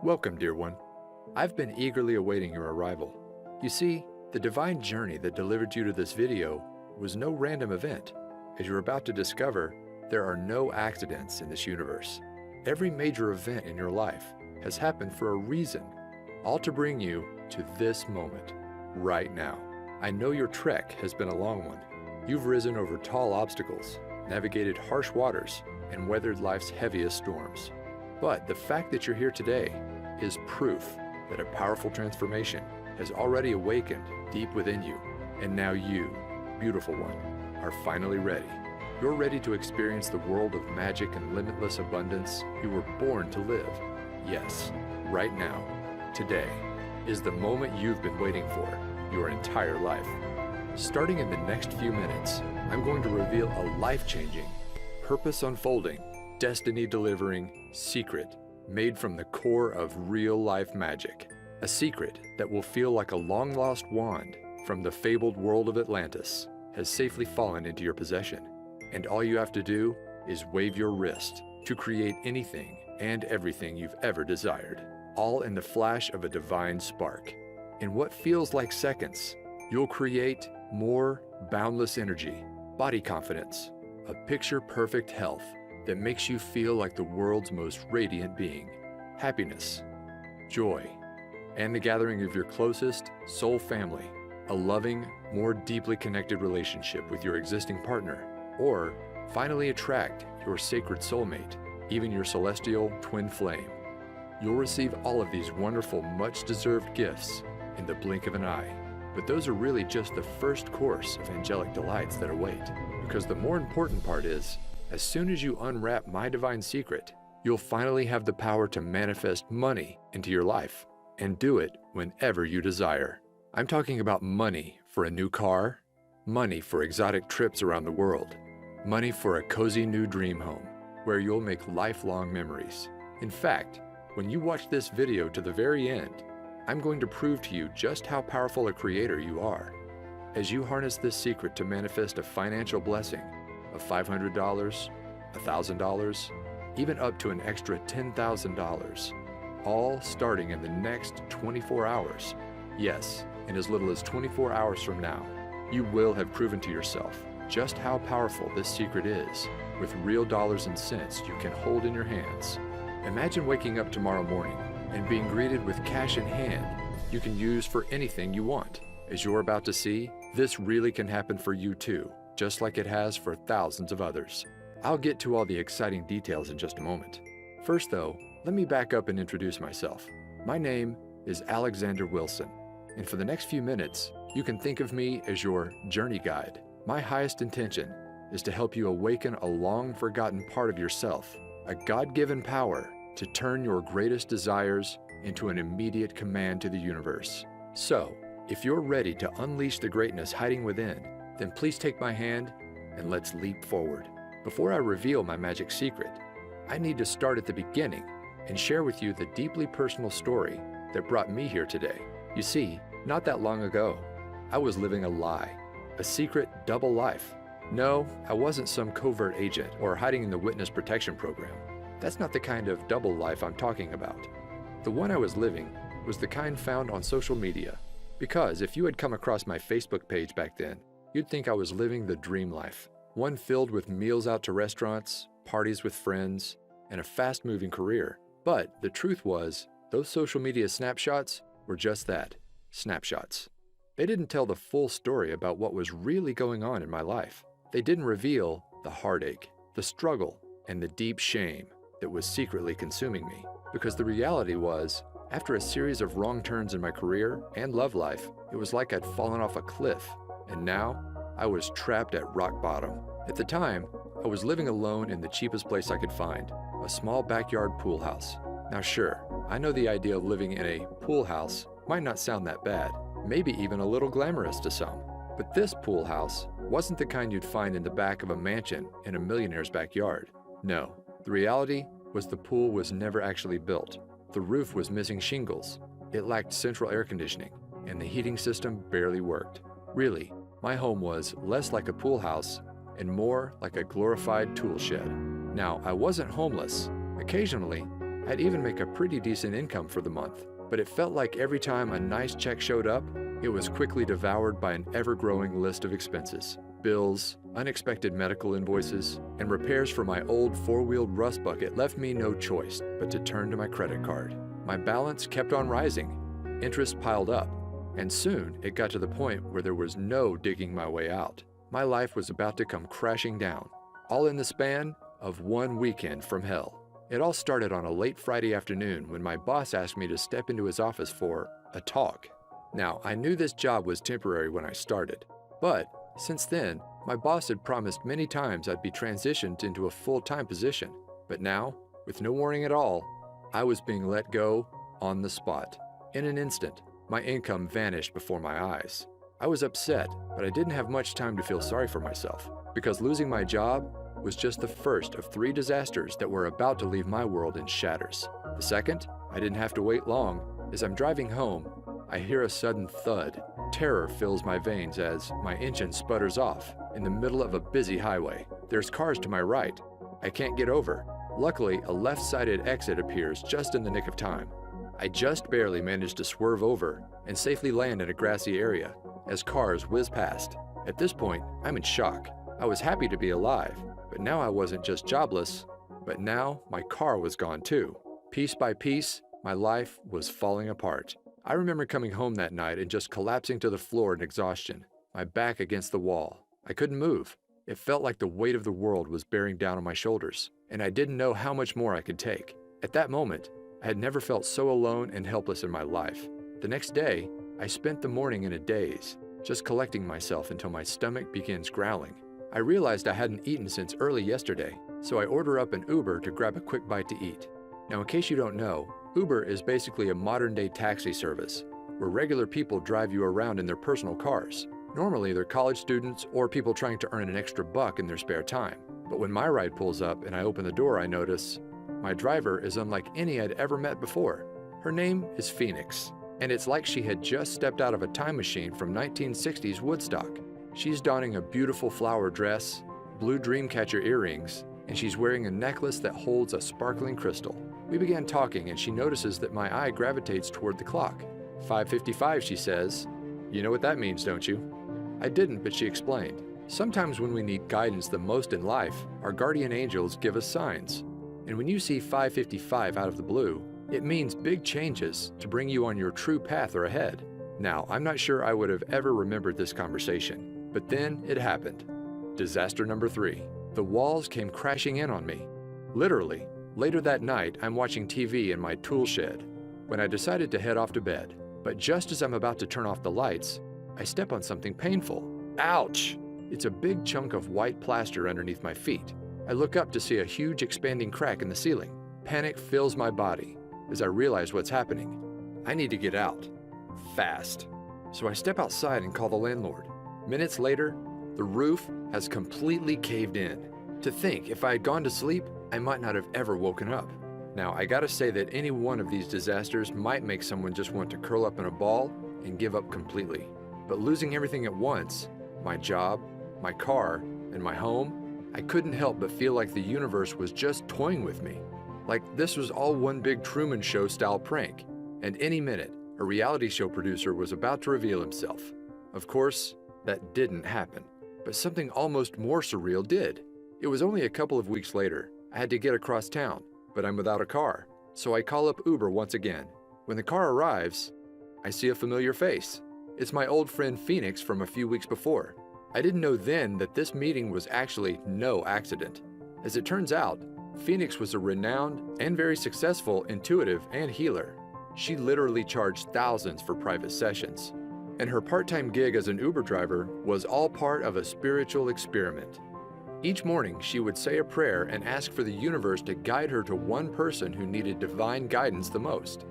Welcome, dear one. I've been eagerly awaiting your arrival. You see, the divine journey that delivered you to this video was no random event. As you're about to discover, there are no accidents in this universe. Every major event in your life has happened for a reason, all to bring you to this moment, right now. I know your trek has been a long one. You've risen over tall obstacles, navigated harsh waters, and weathered life's heaviest storms. But the fact that you're here today is proof that a powerful transformation has already awakened deep within you. And now you, beautiful one, are finally ready. You're ready to experience the world of magic and limitless abundance you were born to live. Yes, right now, today, is the moment you've been waiting for your entire life. Starting in the next few minutes, I'm going to reveal a life-changing, purpose-unfolding, destiny-delivering secret made from the core of real-life magic. A secret that will feel like a long-lost wand from the fabled world of Atlantis has safely fallen into your possession. And all you have to do is wave your wrist to create anything and everything you've ever desired, all in the flash of a divine spark. In what feels like seconds, you'll create more boundless energy, body confidence, a picture-perfect health that makes you feel like the world's most radiant being, happiness, joy, and the gathering of your closest soul family, a loving, more deeply connected relationship with your existing partner, or finally attract your sacred soulmate, even your celestial twin flame. You'll receive all of these wonderful, much-deserved gifts in the blink of an eye. But those are really just the first course of angelic delights that await, because the more important part is, as soon as you unwrap my divine secret, you'll finally have the power to manifest money into your life, and do it whenever you desire. I'm talking about money for a new car, money for exotic trips around the world, money for a cozy new dream home, where you'll make lifelong memories. In fact, when you watch this video to the very end, I'm going to prove to you just how powerful a creator you are. As you harness this secret to manifest a financial blessing of $500, $1,000, even up to an extra $10,000, all starting in the next 24 hours. Yes, in as little as 24 hours from now, you will have proven to yourself just how powerful this secret is, with real dollars and cents you can hold in your hands. Imagine waking up tomorrow morning and being greeted with cash in hand you can use for anything you want. As you're about to see, this really can happen for you too, just like it has for thousands of others. I'll get to all the exciting details in just a moment. First though, let me back up and introduce myself. My name is Alexander Wilson, and for the next few minutes, you can think of me as your journey guide. My highest intention is to help you awaken a long-forgotten part of yourself, a God-given power to turn your greatest desires into an immediate command to the universe. So, if you're ready to unleash the greatness hiding within, then please take my hand and let's leap forward. Before I reveal my magic secret, I need to start at the beginning and share with you the deeply personal story that brought me here today. You see, not that long ago, I was living a lie, a secret double life. No, I wasn't some covert agent or hiding in the witness protection program. That's not the kind of double life I'm talking about. The one I was living was the kind found on social media, because if you had come across my Facebook page back then, you'd think I was living the dream life, one filled with meals out to restaurants, parties with friends, and a fast-moving career. But the truth was, those social media snapshots were just that, snapshots. They didn't tell the full story about what was really going on in my life. They didn't reveal the heartache, the struggle, and the deep shame that was secretly consuming me. Because the reality was, after a series of wrong turns in my career and love life, it was like I'd fallen off a cliff, and now I was trapped at rock bottom. At the time, I was living alone in the cheapest place I could find, a small backyard pool house. Now sure, I know the idea of living in a pool house might not sound that bad, maybe even a little glamorous to some. But this pool house wasn't the kind you'd find in the back of a mansion in a millionaire's backyard. No, the reality was the pool was never actually built. The roof was missing shingles, it lacked central air conditioning, and the heating system barely worked. Really, my home was less like a pool house and more like a glorified tool shed. Now, I wasn't homeless. Occasionally, I'd even make a pretty decent income for the month, but it felt like every time a nice check showed up, it was quickly devoured by an ever-growing list of expenses. Bills, unexpected medical invoices, and repairs for my old four-wheeled rust bucket left me no choice but to turn to my credit card. My balance kept on rising, interest piled up, and soon it got to the point where there was no digging my way out. My life was about to come crashing down, all in the span of one weekend from hell. It all started on a late Friday afternoon when my boss asked me to step into his office for a talk. Now, I knew this job was temporary when I started, but since then, my boss had promised many times I'd be transitioned into a full-time position. But now, with no warning at all, I was being let go on the spot. In an instant, my income vanished before my eyes. I was upset, but I didn't have much time to feel sorry for myself, because losing my job was just the first of 3 disasters that were about to leave my world in shatters. The second, I didn't have to wait long. As I'm driving home, I hear a sudden thud. Terror fills my veins as my engine sputters off in the middle of a busy highway. There's cars to my right. I can't get over. Luckily, a left-sided exit appears just in the nick of time. I just barely managed to swerve over and safely land in a grassy area as cars whiz past. At this point, I'm in shock. I was happy to be alive, but now I wasn't just jobless, but now my car was gone too. Piece by piece, my life was falling apart. I remember coming home that night and just collapsing to the floor in exhaustion, my back against the wall. I couldn't move. It felt like the weight of the world was bearing down on my shoulders, and I didn't know how much more I could take. At that moment, I had never felt so alone and helpless in my life. The next day, I spent the morning in a daze, just collecting myself until my stomach begins growling. I realized I hadn't eaten since early yesterday, so I order up an Uber to grab a quick bite to eat. Now, in case you don't know, Uber is basically a modern-day taxi service, where regular people drive you around in their personal cars. Normally, they're college students or people trying to earn an extra buck in their spare time. But when my ride pulls up and I open the door, I notice my driver is unlike any I'd ever met before. Her name is Phoenix, and it's like she had just stepped out of a time machine from 1960s Woodstock. She's donning a beautiful flower dress, blue dreamcatcher earrings, and she's wearing a necklace that holds a sparkling crystal. We began talking, and she notices that my eye gravitates toward the clock. 5:55, she says. You know what that means, don't you? I didn't, but she explained. Sometimes when we need guidance the most in life, our guardian angels give us signs. And when you see 5:55 out of the blue, it means big changes to bring you on your true path or ahead. Now, I'm not sure I would have ever remembered this conversation, but then it happened. Disaster number 3. The walls came crashing in on me. Literally. Later that night, I'm watching TV in my tool shed when I decided to head off to bed. But just as I'm about to turn off the lights, I step on something painful. Ouch! It's a big chunk of white plaster underneath my feet. I look up to see a huge expanding crack in the ceiling. Panic fills my body as I realize what's happening. I need to get out. Fast. So I step outside and call the landlord. Minutes later, the roof has completely caved in. To think, if I had gone to sleep, I might not have ever woken up. Now, I gotta say that any one of these disasters might make someone just want to curl up in a ball and give up completely. But losing everything at once, my job, my car, and my home, I couldn't help but feel like the universe was just toying with me. Like this was all one big Truman Show style prank, and any minute, a reality show producer was about to reveal himself. Of course, that didn't happen, but something almost more surreal did. It was only a couple of weeks later. I had to get across town, but I'm without a car, so I call up Uber once again. When the car arrives, I see a familiar face. It's my old friend Phoenix from a few weeks before. I didn't know then that this meeting was actually no accident. As it turns out, Phoenix was a renowned and very successful intuitive and healer. She literally charged thousands for private sessions. And her part-time gig as an Uber driver was all part of a spiritual experiment. Each morning, she would say a prayer and ask for the universe to guide her to one person who needed divine guidance the most.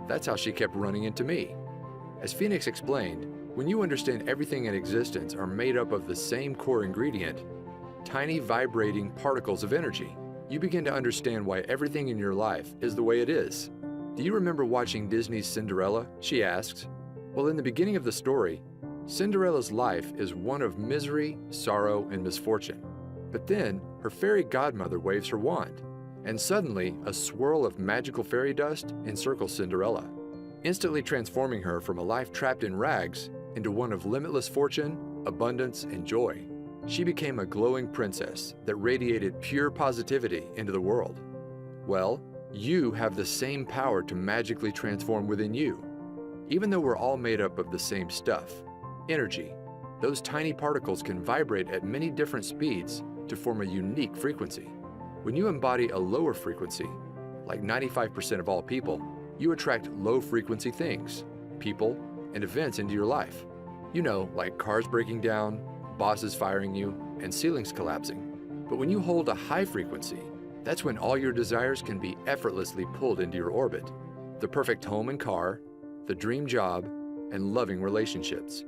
That's how she kept running into me. As Phoenix explained, when you understand everything in existence are made up of the same core ingredient, tiny vibrating particles of energy, you begin to understand why everything in your life is the way it is. Do you remember watching Disney's Cinderella? She asks. Well, in the beginning of the story, Cinderella's life is one of misery, sorrow, and misfortune. But then, her fairy godmother waves her wand, And suddenly, a swirl of magical fairy dust encircles Cinderella, instantly transforming her from a life trapped in rags into one of limitless fortune, abundance, and joy. She became a glowing princess that radiated pure positivity into the world. Well, you have the same power to magically transform within you. Even though we're all made up of the same stuff, energy, those tiny particles can vibrate at many different speeds to form a unique frequency. When you embody a lower frequency, like 95% of all people, you attract low-frequency things, people, and events into your life. You know, like cars breaking down, bosses firing you, and ceilings collapsing. But when you hold a high frequency, that's when all your desires can be effortlessly pulled into your orbit. The perfect home and car, the dream job, and loving relationships.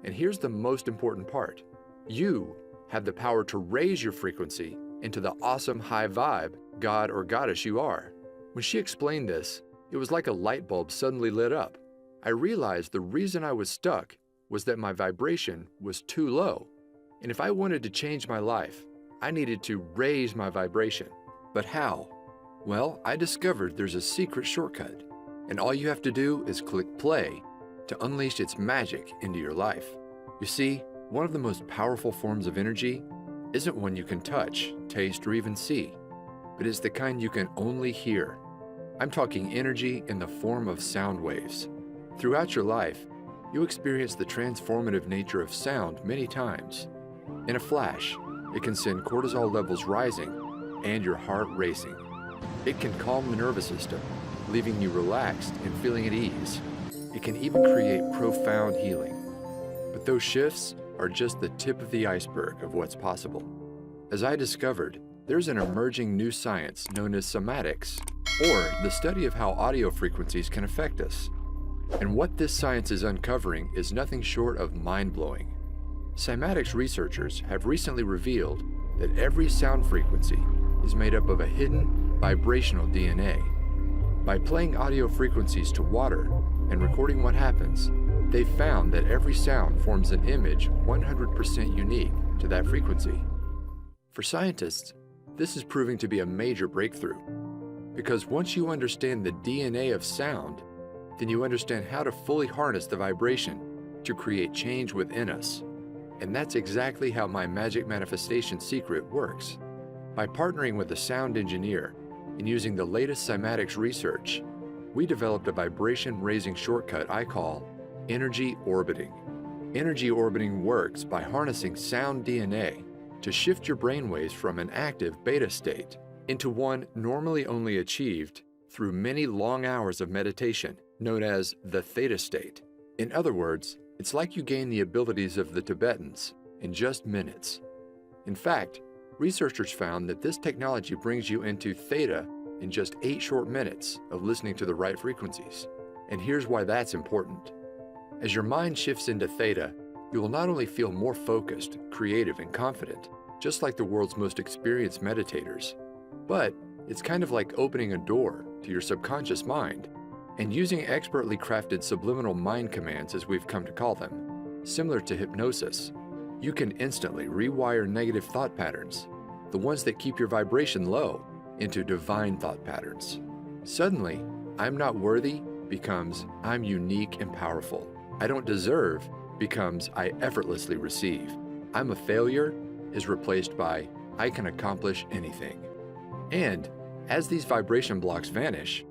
And here's the most important part. You have the power to raise your frequency into the awesome high vibe god or goddess you are. When she explained this, it was like a light bulb suddenly lit up. I realized the reason I was stuck was that my vibration was too low. And if I wanted to change my life, I needed to raise my vibration. But how? Well, I discovered there's a secret shortcut. And all you have to do is click play to unleash its magic into your life. You see, one of the most powerful forms of energy isn't one you can touch, taste, or even see, but is the kind you can only hear. I'm talking energy in the form of sound waves. Throughout your life, you experience the transformative nature of sound many times. In a flash, it can send cortisol levels rising and your heart racing. It can calm the nervous system, leaving you relaxed and feeling at ease. It can even create profound healing. But those shifts are just the tip of the iceberg of what's possible. As I discovered, there's an emerging new science known as somatics, or the study of how audio frequencies can affect us. And what this science is uncovering is nothing short of mind-blowing. Cymatics researchers have recently revealed that every sound frequency is made up of a hidden vibrational DNA. By playing audio frequencies to water and recording what happens, they found that every sound forms an image 100% unique to that frequency. For scientists, this is proving to be a major breakthrough, because once you understand the DNA of sound, then you understand how to fully harness the vibration to create change within us. And that's exactly how my magic manifestation secret works. By partnering with a sound engineer and using the latest cymatics research, we developed a vibration-raising shortcut I call energy orbiting. Energy orbiting works by harnessing sound DNA to shift your brainwaves from an active beta state into one normally only achieved through many long hours of meditation, known as the theta state. In other words, it's like you gain the abilities of the Tibetans in just minutes. In fact, researchers found that this technology brings you into theta in just 8 short minutes of listening to the right frequencies. And here's why that's important. As your mind shifts into theta, you will not only feel more focused, creative, and confident, just like the world's most experienced meditators, but it's kind of like opening a door to your subconscious mind and using expertly crafted subliminal mind commands, as we've come to call them. Similar to hypnosis, you can instantly rewire negative thought patterns, the ones that keep your vibration low, into divine thought patterns. Suddenly, I'm not worthy becomes I'm unique and powerful. I don't deserve becomes I effortlessly receive. I'm a failure is replaced by I can accomplish anything. And as these vibration blocks vanish,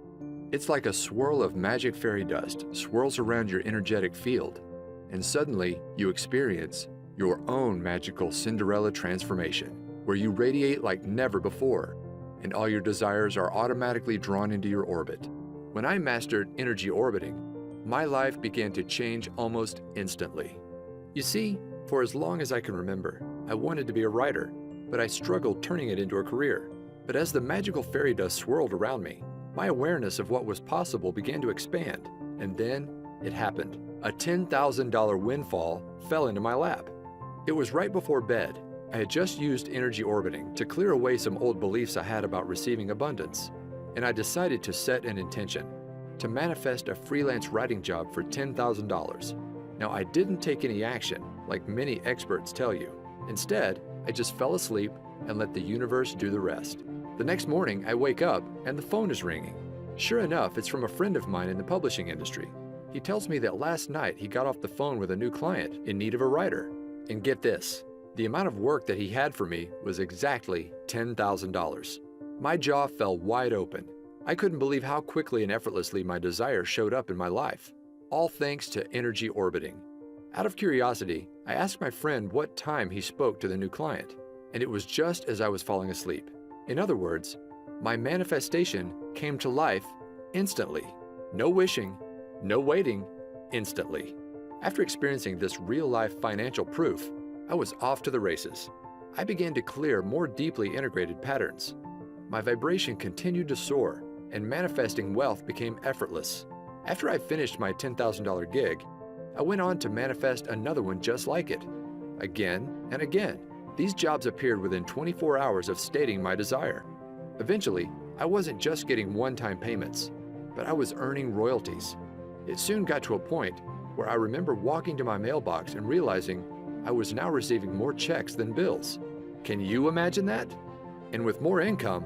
it's like a swirl of magic fairy dust swirls around your energetic field, and suddenly you experience your own magical Cinderella transformation, where you radiate like never before, and all your desires are automatically drawn into your orbit. When I mastered energy orbiting, my life began to change almost instantly. You see, for as long as I can remember, I wanted to be a writer, but I struggled turning it into a career. But as the magical fairy dust swirled around me, my awareness of what was possible began to expand, and then it happened. A $10,000 windfall fell into my lap. It was right before bed. I had just used energy orbiting to clear away some old beliefs I had about receiving abundance, and I decided to set an intention to manifest a freelance writing job for $10,000. Now, I didn't take any action, like many experts tell you. Instead, I just fell asleep and let the universe do the rest. The next morning, I wake up and the phone is ringing. Sure enough, it's from a friend of mine in the publishing industry. He tells me that last night he got off the phone with a new client in need of a writer. And get this, the amount of work that he had for me was exactly $10,000. My jaw fell wide open. I couldn't believe how quickly and effortlessly my desire showed up in my life, all thanks to energy orbiting. Out of curiosity, I asked my friend what time he spoke to the new client, and it was just as I was falling asleep. In other words, my manifestation came to life instantly. No wishing, no waiting, instantly. After experiencing this real-life financial proof, I was off to the races. I began to clear more deeply integrated patterns. My vibration continued to soar, and manifesting wealth became effortless. After I finished my $10,000 gig, I went on to manifest another one just like it. Again and again, these jobs appeared within 24 hours of stating my desire. Eventually, I wasn't just getting one-time payments, but I was earning royalties. It soon got to a point where I remember walking to my mailbox and realizing I was now receiving more checks than bills. Can you imagine that? And with more income,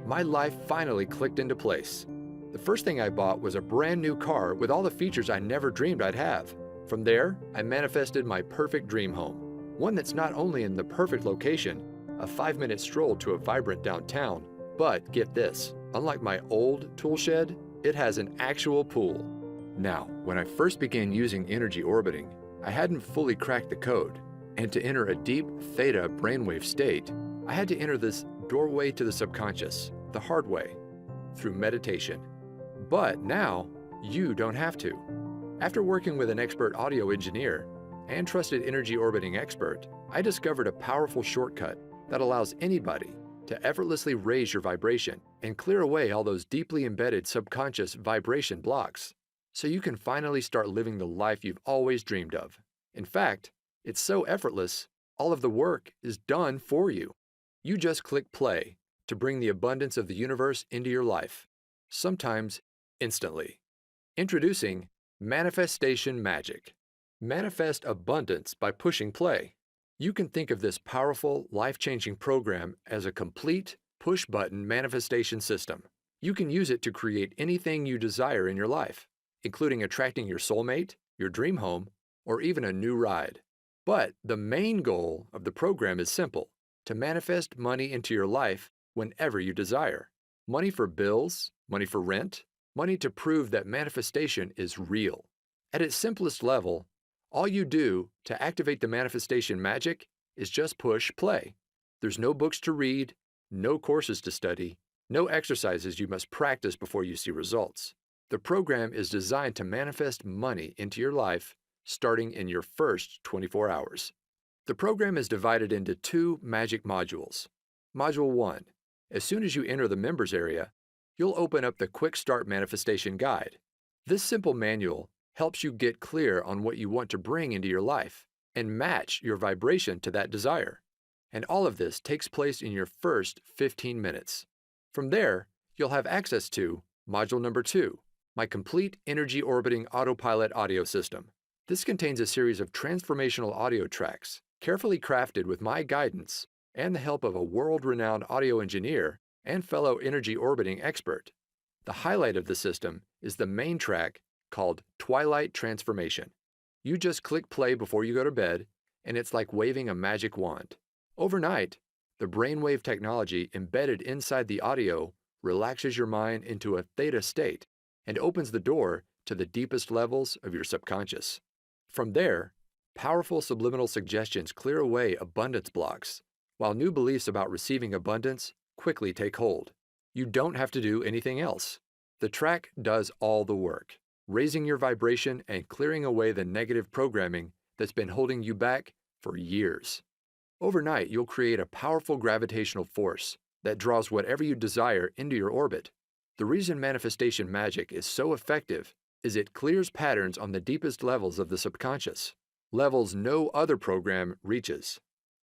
my life finally clicked into place. The first thing I bought was a brand new car with all the features I never dreamed I'd have. From there, I manifested my perfect dream home. One that's not only in the perfect location, a 5-minute stroll to a vibrant downtown, but get this, unlike my old tool shed, it has an actual pool. Now, when I first began using energy orbiting, I hadn't fully cracked the code, and to enter a deep theta brainwave state, I had to enter this doorway to the subconscious, the hard way, through meditation. But now, you don't have to. After working with an expert audio engineer and trusted energy orbiting expert, I discovered a powerful shortcut that allows anybody to effortlessly raise your vibration and clear away all those deeply embedded subconscious vibration blocks, so you can finally start living the life you've always dreamed of. In fact, it's so effortless, all of the work is done for you. You just click play to bring the abundance of the universe into your life, sometimes instantly. Introducing Manifestation Magic. Manifest abundance by pushing play. You can think of this powerful, life-changing program as a complete push-button manifestation system. You can use it to create anything you desire in your life, including attracting your soulmate, your dream home, or even a new ride. But the main goal of the program is simple: to manifest money into your life whenever you desire. Money for bills, money for rent, money to prove that manifestation is real. At its simplest level, all you do to activate the manifestation magic is just push play. There's no books to read, no courses to study, no exercises you must practice before you see results. The program is designed to manifest money into your life starting in your first 24 hours. The program is divided into 2 magic modules. Module 1. As soon as you enter the members area, you'll open up the Quick Start Manifestation Guide. This simple manual helps you get clear on what you want to bring into your life and match your vibration to that desire. And all of this takes place in your first 15 minutes. From there, you'll have access to Module number 2, my complete energy orbiting autopilot audio system. This contains a series of transformational audio tracks, carefully crafted with my guidance and the help of a world-renowned audio engineer and fellow energy orbiting expert. The highlight of the system is the main track called Twilight Transformation. You just click play before you go to bed, and it's like waving a magic wand. Overnight, the brainwave technology embedded inside the audio relaxes your mind into a theta state and opens the door to the deepest levels of your subconscious. From there, powerful subliminal suggestions clear away abundance blocks, while new beliefs about receiving abundance quickly take hold. You don't have to do anything else. The track does all the work, raising your vibration and clearing away the negative programming that's been holding you back for years. Overnight, you'll create a powerful gravitational force that draws whatever you desire into your orbit. The reason manifestation magic is so effective is it clears patterns on the deepest levels of the subconscious, levels no other program reaches.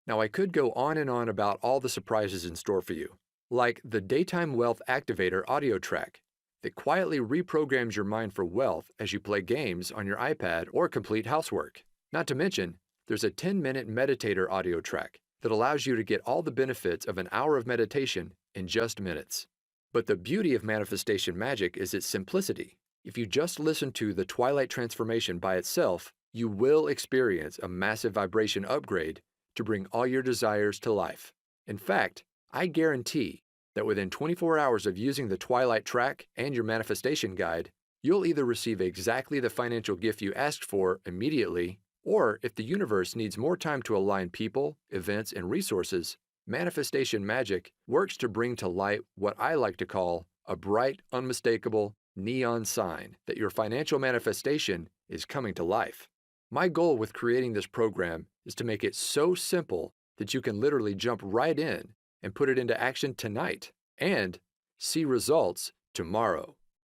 Now, I could go on and on about all the surprises in store for you, like the Daytime Wealth Activator audio track that quietly reprograms your mind for wealth as you play games on your iPad or complete housework. Not to mention, there's a 10-minute meditator audio track that allows you to get all the benefits of an hour of meditation in just minutes. But the beauty of manifestation magic is its simplicity. If you just listen to the Twilight Transformation by itself, you will experience a massive vibration upgrade to bring all your desires to life. In fact, I guarantee that within 24 hours of using the Twilight track and your manifestation guide, you'll either receive exactly the financial gift you asked for immediately, or if the universe needs more time to align people, events, and resources, manifestation magic works to bring to light what I like to call a bright, unmistakable neon sign that your financial manifestation is coming to life. My goal with creating this program is to make it so simple that you can literally jump right in and put it into action tonight and see results tomorrow.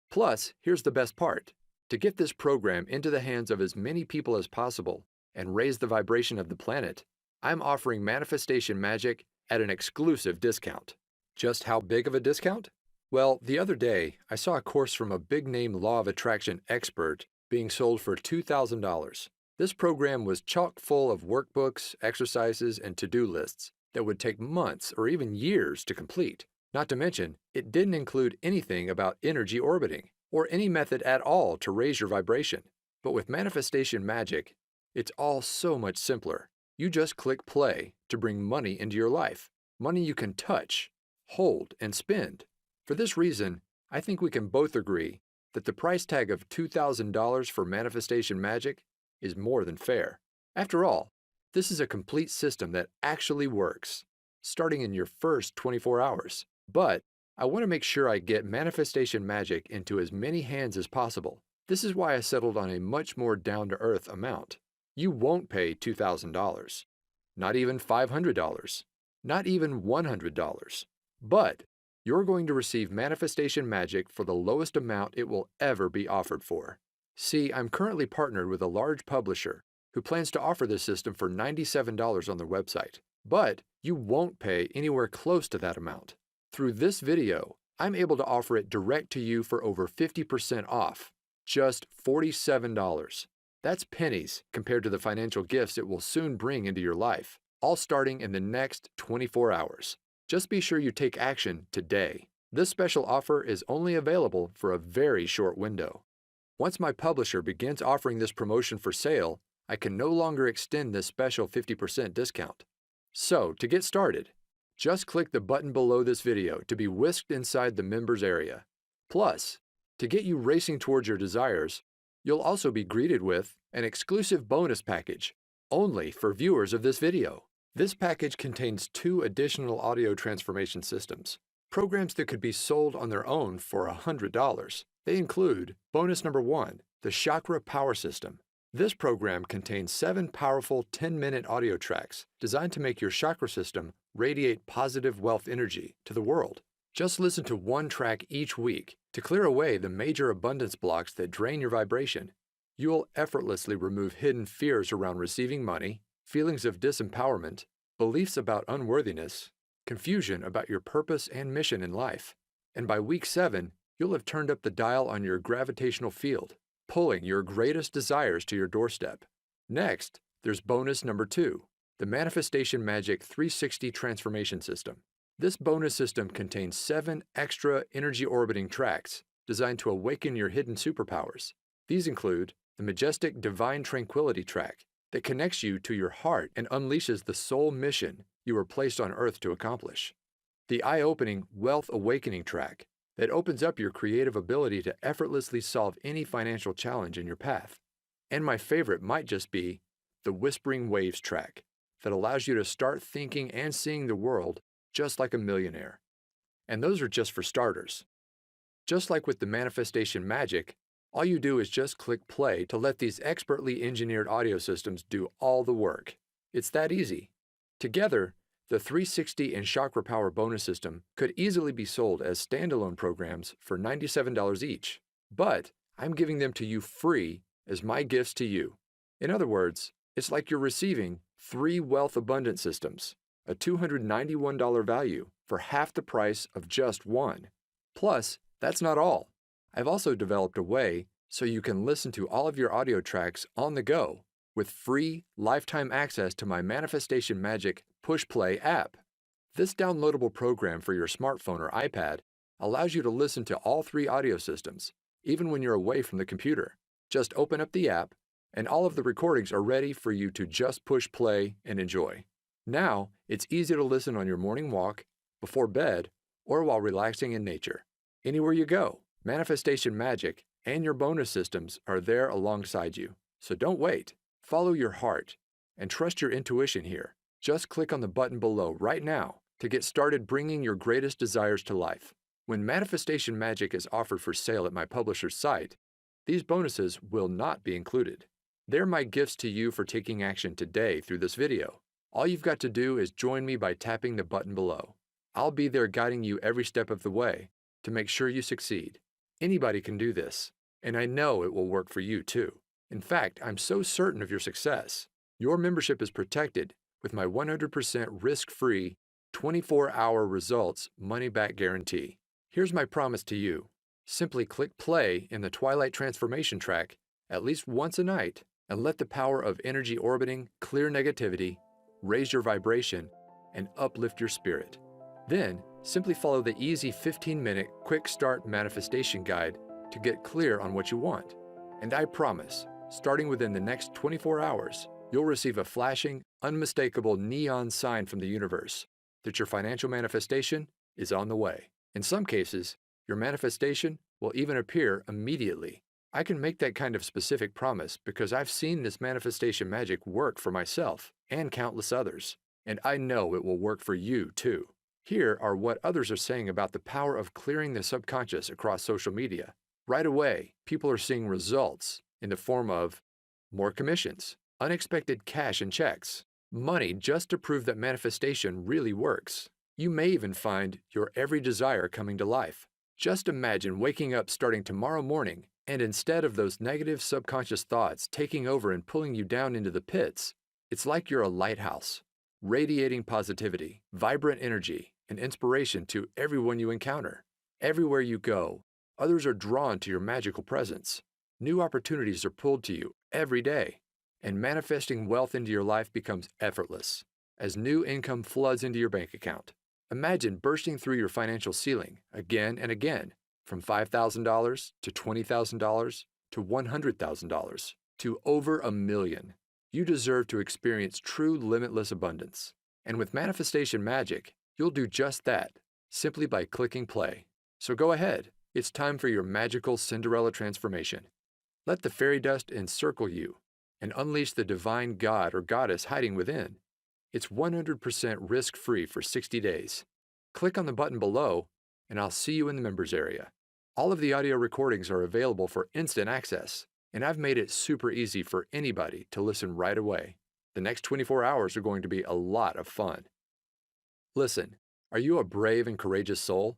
Plus, here's the best part. To get this program into the hands of as many people as possible and raise the vibration of the planet, I'm offering manifestation magic at an exclusive discount. Just how big of a discount? Well, the other day, I saw a course from a big-name law of attraction expert being sold for $2,000. This program was chock full of workbooks, exercises, and to-do lists that would take months or even years to complete. Not to mention, it didn't include anything about energy orbiting or any method at all to raise your vibration. But with manifestation magic, it's all so much simpler. You just click play to bring money into your life, money you can touch, hold, and spend. For this reason, I think we can both agree that the price tag of $2,000 for manifestation magic is more than fair. After all, this is a complete system that actually works, starting in your first 24 hours. But I want to make sure I get manifestation magic into as many hands as possible. This is why I settled on a much more down-to-earth amount. You won't pay $2,000, not even $500, not even $100. But you're going to receive manifestation magic for the lowest amount it will ever be offered for. See, I'm currently partnered with a large publisher who plans to offer this system for $97 on their website. But you won't pay anywhere close to that amount. Through this video, I'm able to offer it direct to you for over 50% off, just $47. That's pennies compared to the financial gifts it will soon bring into your life, all starting in the next 24 hours. Just be sure you take action today. This special offer is only available for a very short window. Once my publisher begins offering this promotion for sale, I can no longer extend this special 50% discount. So, to get started, just click the button below this video to be whisked inside the members area. Plus, to get you racing towards your desires, you'll also be greeted with an exclusive bonus package, only for viewers of this video. This package contains 2 additional audio transformation systems, programs that could be sold on their own for $100. They include bonus number 1, the Chakra Power System. This program contains 7 powerful 10-minute audio tracks designed to make your chakra system radiate positive wealth energy to the world. Just listen to one track each week to clear away the major abundance blocks that drain your vibration. You'll effortlessly remove hidden fears around receiving money, feelings of disempowerment, beliefs about unworthiness, confusion about your purpose and mission in life. And by week 7, you'll have turned up the dial on your gravitational field, pulling your greatest desires to your doorstep. Next, there's bonus number 2, the Manifestation Magic 360 Transformation System. This bonus system contains 7 extra energy orbiting tracks designed to awaken your hidden superpowers. These include the majestic Divine Tranquility track that connects you to your heart and unleashes the soul mission you were placed on Earth to accomplish. The eye-opening Wealth Awakening track that opens up your creative ability to effortlessly solve any financial challenge in your path. And my favorite might just be the Whispering Waves track that allows you to start thinking and seeing the world just like a millionaire. And those are just for starters. Just like with the manifestation magic, all you do is just click play to let these expertly engineered audio systems do all the work. It's that easy. Together, the 360 and Chakra Power bonus system could easily be sold as standalone programs for $97 each, but I'm giving them to you free as my gifts to you. In other words, it's like you're receiving 3 wealth abundance systems, a $291 value for half the price of just one. Plus, that's not all. I've also developed a way so you can listen to all of your audio tracks on the go with free lifetime access to my Manifestation Magic Push Play app. This downloadable program for your smartphone or iPad allows you to listen to all three audio systems, even when you're away from the computer. Just open up the app, and all of the recordings are ready for you to just push play and enjoy. Now, it's easy to listen on your morning walk, before bed, or while relaxing in nature. Anywhere you go, Manifestation Magic and your bonus systems are there alongside you. So don't wait. Follow your heart and trust your intuition here. Just click on the button below right now to get started bringing your greatest desires to life. When Manifestation Magic is offered for sale at my publisher's site, these bonuses will not be included. They're my gifts to you for taking action today through this video. All you've got to do is join me by tapping the button below. I'll be there guiding you every step of the way to make sure you succeed. Anybody can do this, and I know it will work for you too. In fact, I'm so certain of your success. Your membership is protected with my 100% risk-free, 24-hour results money-back guarantee. Here's my promise to you. Simply click play in the Twilight Transformation track at least once a night and let the power of energy orbiting clear negativity, raise your vibration, and uplift your spirit. Then, simply follow the easy 15-minute quick start manifestation guide to get clear on what you want. And I promise, starting within the next 24 hours, you'll receive a flashing, unmistakable neon sign from the universe that your financial manifestation is on the way. In some cases, your manifestation will even appear immediately. I can make that kind of specific promise because I've seen this manifestation magic work for myself and countless others, and I know it will work for you too. Here are what others are saying about the power of clearing the subconscious across social media. Right away, people are seeing results in the form of more commissions, unexpected cash and checks, money just to prove that manifestation really works. You may even find your every desire coming to life. Just imagine waking up starting tomorrow morning, and instead of those negative subconscious thoughts taking over and pulling you down into the pits, it's like you're a lighthouse, radiating positivity, vibrant energy, and inspiration to everyone you encounter. Everywhere you go, others are drawn to your magical presence. New opportunities are pulled to you every day, and manifesting wealth into your life becomes effortless as new income floods into your bank account. Imagine bursting through your financial ceiling again and again, from $5,000 to $20,000 to $100,000 to over $1 million. You deserve to experience true limitless abundance. And with Manifestation Magic, you'll do just that, simply by clicking play. So go ahead, it's time for your magical Cinderella transformation. Let the fairy dust encircle you and unleash the divine god or goddess hiding within. It's 100% risk-free for 60 days. Click on the button below, and I'll see you in the members area. All of the audio recordings are available for instant access, and I've made it super easy for anybody to listen right away. The next 24 hours are going to be a lot of fun. Listen, are you a brave and courageous soul?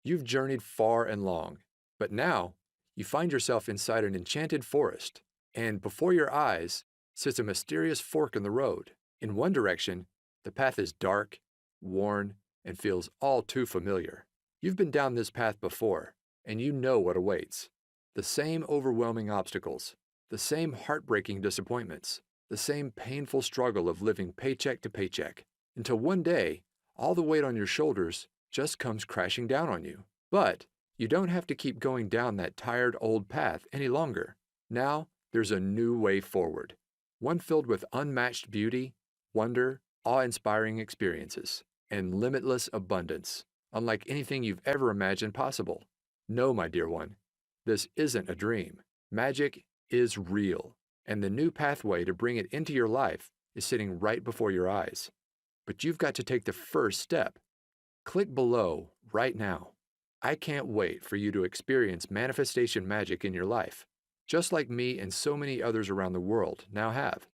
You've journeyed far and long, but now you find yourself inside an enchanted forest, and before your eyes sits a mysterious fork in the road. In one direction, the path is dark, worn, and feels all too familiar. You've been down this path before, and you know what awaits. The same overwhelming obstacles, the same heartbreaking disappointments, the same painful struggle of living paycheck to paycheck, until one day, all the weight on your shoulders just comes crashing down on you. But you don't have to keep going down that tired old path any longer. Now, there's a new way forward, one filled with unmatched beauty, wonder, awe-inspiring experiences, and limitless abundance, unlike anything you've ever imagined possible. No, my dear one, this isn't a dream. Magic is real, and the new pathway to bring it into your life is sitting right before your eyes. But you've got to take the first step. Click below right now. I can't wait for you to experience manifestation magic in your life, just like me and so many others around the world now have.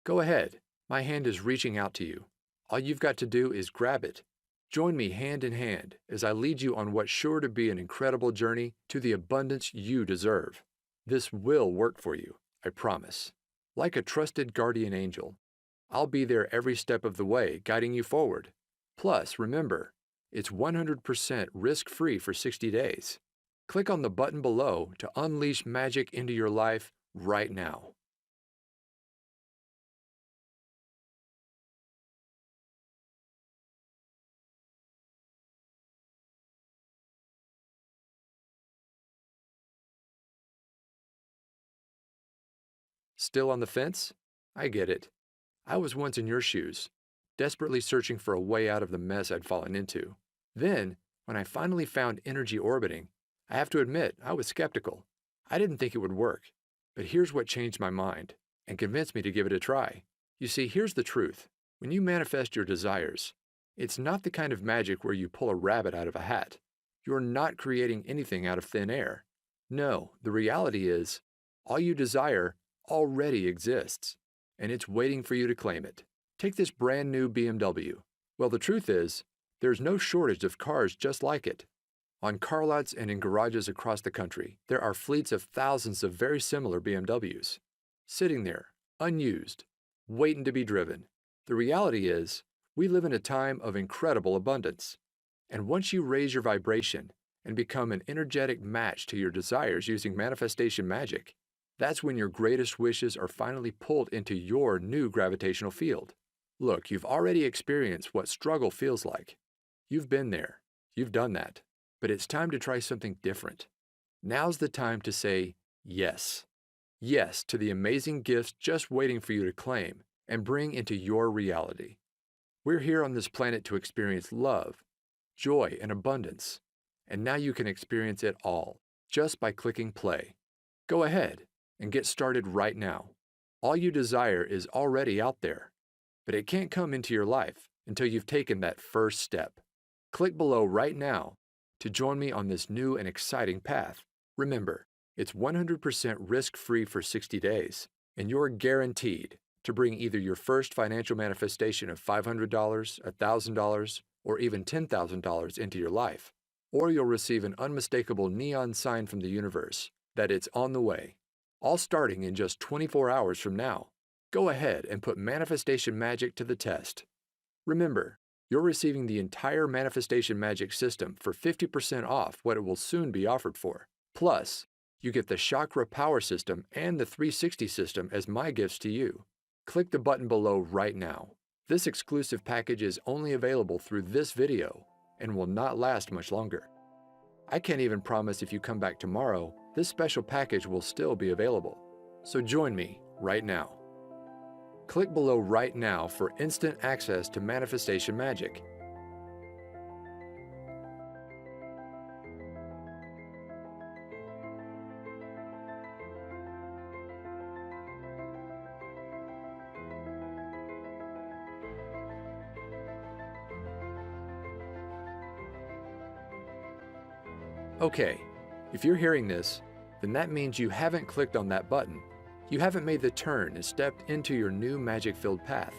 Go ahead. My hand is reaching out to you. All you've got to do is grab it. Join me hand in hand as I lead you on what's sure to be an incredible journey to the abundance you deserve. This will work for you, I promise. Like a trusted guardian angel, I'll be there every step of the way, guiding you forward. Plus, remember, it's 100% risk-free for 60 days. Click on the button below to unleash magic into your life right now. Still on the fence? I get it. I was once in your shoes, desperately searching for a way out of the mess I'd fallen into. Then, when I finally found energy orbiting, I have to admit I was skeptical. I didn't think it would work. But here's what changed my mind and convinced me to give it a try. You see, here's the truth. When you manifest your desires, it's not the kind of magic where you pull a rabbit out of a hat. You're not creating anything out of thin air. No, the reality is, all you desire already exists, and it's waiting for you to claim it. Take this brand new BMW. Well, the truth is, there's no shortage of cars just like it. On car lots and in garages across the country, there are fleets of thousands of very similar BMWs, sitting there, unused, waiting to be driven. The reality is, we live in a time of incredible abundance. And once you raise your vibration and become an energetic match to your desires using manifestation magic, that's when your greatest wishes are finally pulled into your new gravitational field. Look, you've already experienced what struggle feels like. You've been there. You've done that. But it's time to try something different. Now's the time to say yes. Yes to the amazing gifts just waiting for you to claim and bring into your reality. We're here on this planet to experience love, joy, and abundance. And now you can experience it all just by clicking play. Go ahead and get started right now. All you desire is already out there, but it can't come into your life until you've taken that first step. Click below right now to join me on this new and exciting path. Remember, it's 100% risk-free for 60 days, and you're guaranteed to bring either your first financial manifestation of $500, $1,000, or even $10,000 into your life, or you'll receive an unmistakable neon sign from the universe that it's on the way, all starting in just 24 hours from now. Go ahead and put manifestation magic to the test. Remember, you're receiving the entire manifestation magic system for 50% off what it will soon be offered for. Plus, you get the chakra power system and the 360 system as my gifts to you. Click the button below right now. This exclusive package is only available through this video and will not last much longer. I can't even promise if you come back tomorrow, this special package will still be available. So join me right now. Click below right now for instant access to manifestation magic. Okay, if you're hearing this, then that means you haven't clicked on that button. You haven't made the turn and stepped into your new magic-filled path.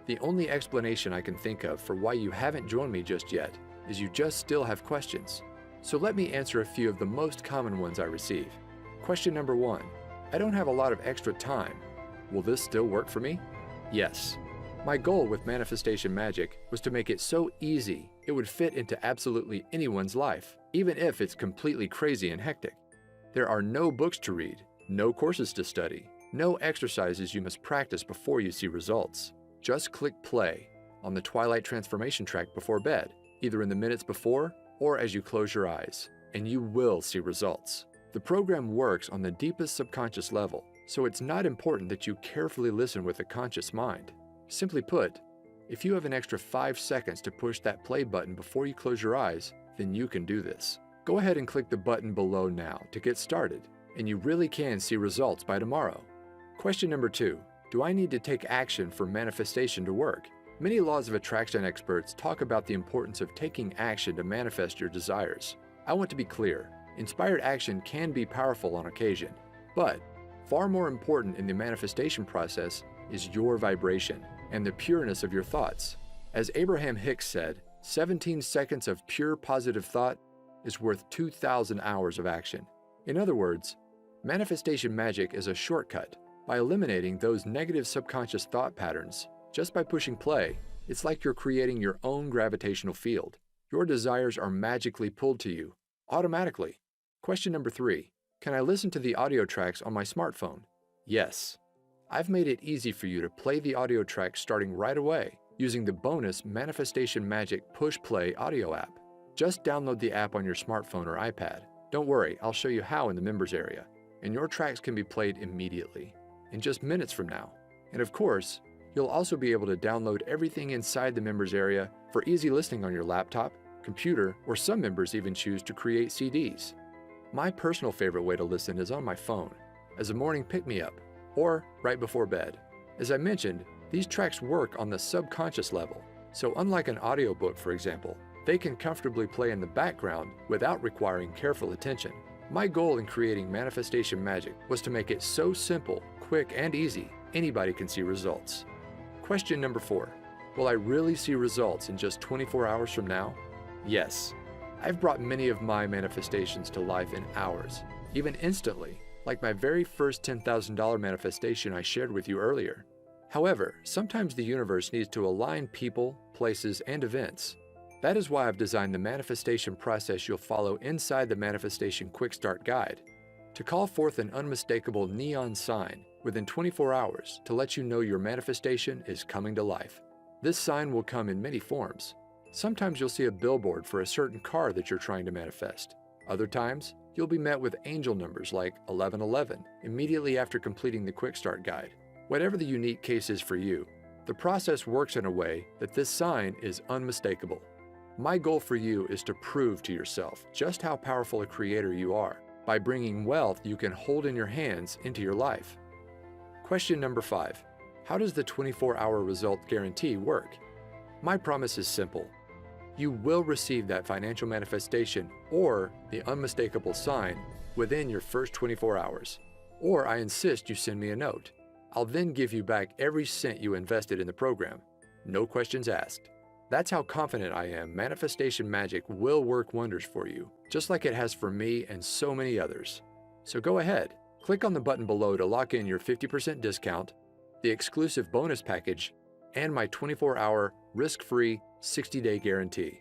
The only explanation I can think of for why you haven't joined me just yet is you just still have questions. So let me answer a few of the most common ones I receive. Question number 1. I don't have a lot of extra time. Will this still work for me? Yes. My goal with manifestation magic was to make it so easy it would fit into absolutely anyone's life, even if it's completely crazy and hectic. There are no books to read, no courses to study, no exercises you must practice before you see results. Just click play on the Twilight Transformation track before bed, either in the minutes before or as you close your eyes, and you will see results. The program works on the deepest subconscious level, so it's not important that you carefully listen with a conscious mind. Simply put, if you have an extra 5 seconds to push that play button before you close your eyes, then you can do this. Go ahead and click the button below now to get started, and you really can see results by tomorrow. Question number 2. Do I need to take action for manifestation to work? Many laws of attraction experts talk about the importance of taking action to manifest your desires. I want to be clear, inspired action can be powerful on occasion, but far more important in the manifestation process is your vibration and the pureness of your thoughts. As Abraham Hicks said, 17 seconds of pure positive thought is worth 2,000 hours of action. In other words, manifestation magic is a shortcut. By eliminating those negative subconscious thought patterns, just by pushing play, it's like you're creating your own gravitational field. Your desires are magically pulled to you, automatically. Question number 3. Can I listen to the audio tracks on my smartphone? Yes. I've made it easy for you to play the audio tracks starting right away using the bonus Manifestation Magic Push Play audio app. Just download the app on your smartphone or iPad. Don't worry, I'll show you how in the members area, and your tracks can be played immediately. in just minutes from now. And of course, you'll also be able to download everything inside the members area for easy listening on your laptop, computer, or some members even choose to create CDs. My personal favorite way to listen is on my phone, as a morning pick-me-up, or right before bed. As I mentioned, these tracks work on the subconscious level, so unlike an audiobook, for example, they can comfortably play in the background without requiring careful attention. My goal in creating Manifestation Magic was to make it so simple, quick, and easy, anybody can see results. Question number 4. Will I really see results in just 24 hours from now? Yes. I've brought many of my manifestations to life in hours, even instantly, like my very first $10,000 manifestation I shared with you earlier. However, sometimes the universe needs to align people, places, and events. That is why I've designed the manifestation process you'll follow inside the Manifestation Quick Start Guide, to call forth an unmistakable neon sign within 24 hours to let you know your manifestation is coming to life. This sign will come in many forms. Sometimes you'll see a billboard for a certain car that you're trying to manifest. Other times, you'll be met with angel numbers like 1111 immediately after completing the Quick Start Guide. Whatever the unique case is for you, the process works in a way that this sign is unmistakable. My goal for you is to prove to yourself just how powerful a creator you are by bringing wealth you can hold in your hands into your life. Question number 5. How does the 24-hour result guarantee work? My promise is simple. You will receive that financial manifestation or the unmistakable sign within your first 24 hours. Or I insist you send me a note. I'll then give you back every cent you invested in the program. No questions asked. That's how confident I am Manifestation Magic will work wonders for you, just like it has for me and so many others. So go ahead, click on the button below to lock in your 50% discount, the exclusive bonus package, and my 24-hour risk-free 60-day guarantee.